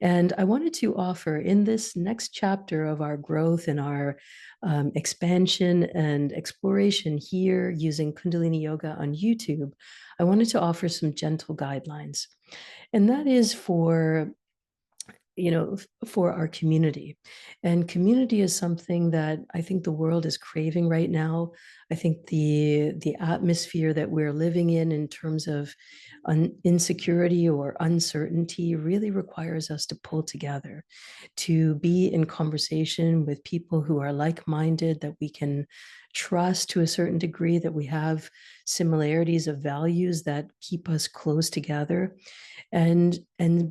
And I wanted to offer in this next chapter of our growth and our expansion and exploration here using Kundalini Yoga on YouTube, I wanted to offer some gentle guidelines. And that is for for our community. And community is something that I think the world is craving right now. I think the atmosphere that we're living in terms of insecurity or uncertainty really requires us to pull together, to be in conversation with people who are like-minded, that we can trust to a certain degree, that we have similarities of values that keep us close together. And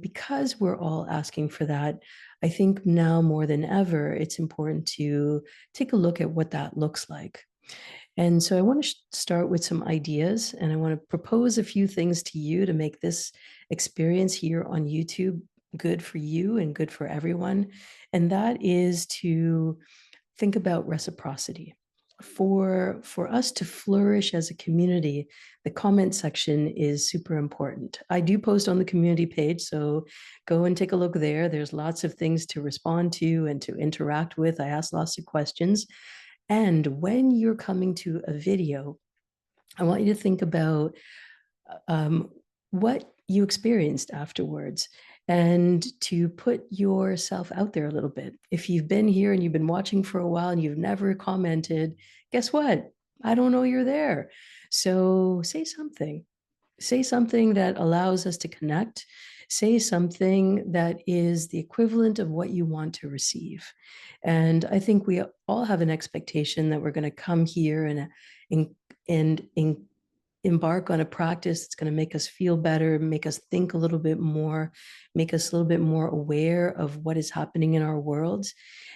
because we're all asking for that, I think now more than ever, it's important to take a look at what that looks like. And so I want to start with some ideas, and I want to propose a few things to you to make this experience here on YouTube good for you and good for everyone. And that is to think about reciprocity. For us to flourish as a community, the comment section is super important. I do post on the community page, so go and take a look there. There's lots of things to respond to and to interact with. I ask lots of questions. And when you're coming to a video, I want you to think about what you experienced afterwards and to put yourself out there a little bit. If you've been here and you've been watching for a while and you've never commented, guess what? I don't know you're there. So say something. Say something that allows us to connect. Say something that is the equivalent of what you want to receive. And I think we all have an expectation that we're going to come here and embark on a practice that's going to make us feel better, make us think a little bit more, make us a little bit more aware of what is happening in our worlds.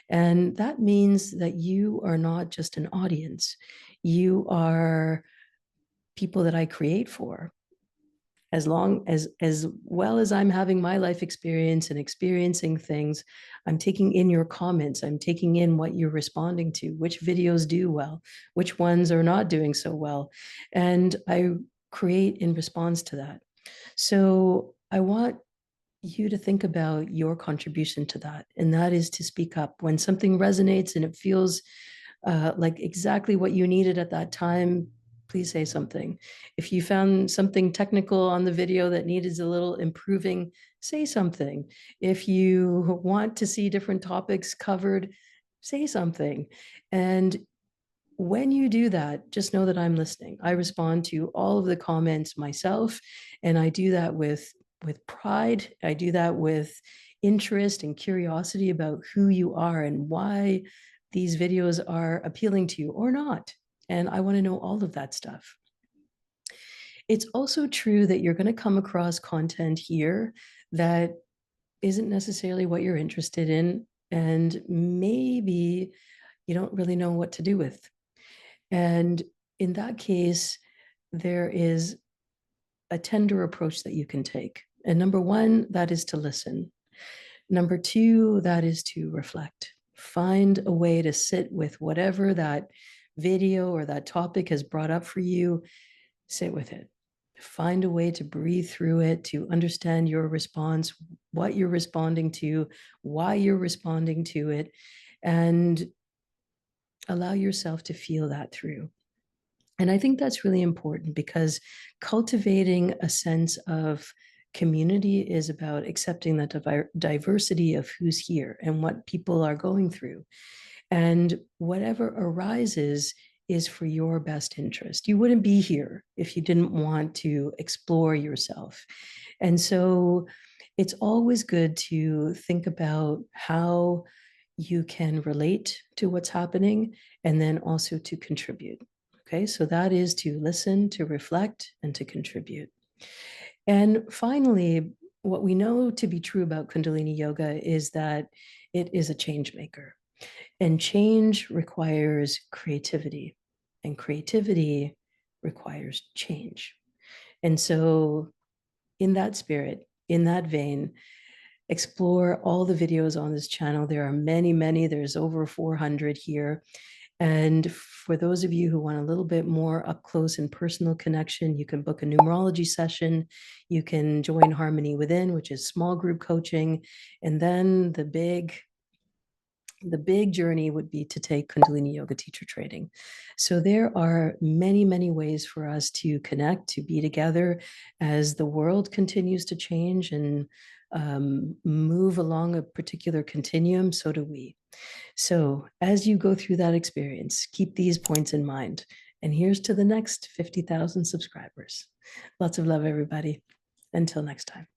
And that means that you are not just an audience. You are people that I create for. As well as I'm having my life experience and experiencing things, I'm taking in your comments, I'm taking in what you're responding to, which videos do well, which ones are not doing so well, and I create in response to that. So I want you to think about your contribution to that, and that is to speak up when something resonates and it feels like exactly what you needed at that time. Please say something. If you found something technical on the video that needed a little improving, say something. If you want to see different topics covered, say something. And when you do that, just know that I'm listening. I respond to all of the comments myself, and I do that with pride. I do that with interest and curiosity about who you are and why these videos are appealing to you or not. And I want to know all of that stuff. It's also true that you're going to come across content here that isn't necessarily what you're interested in, and maybe you don't really know what to do with. And in that case, there is a tender approach that you can take. And number one, that is to listen. Number two, that is to reflect. Find a way to sit with whatever that video or that topic has brought up for you. Sit with it. Find a way to breathe through it, to understand your response, what you're responding to, why you're responding to it, and allow yourself to feel that through. And I think that's really important because cultivating a sense of community is about accepting that diversity of who's here and what people are going through. And whatever arises is for your best interest. You wouldn't be here if you didn't want to explore yourself. And so it's always good to think about how you can relate to what's happening and then also to contribute. Okay, so that is to listen, to reflect, and to contribute. And finally, what we know to be true about Kundalini Yoga is that it is a change maker. And change requires creativity, and creativity requires change. And so, in that spirit, in that vein, explore all the videos on this channel. There are many, many, there's over 400 here. And for those of you who want a little bit more up close and personal connection, you can book a numerology session. You can join Harmony Within, which is small group coaching. And then the big journey would be to take Kundalini Yoga teacher training. So there are many, many ways for us to connect, to be together as the world continues to change and move along a particular continuum. So do we. So as you go through that experience, keep these points in mind. And here's to the next 50,000 subscribers. Lots of love, everybody. Until next time.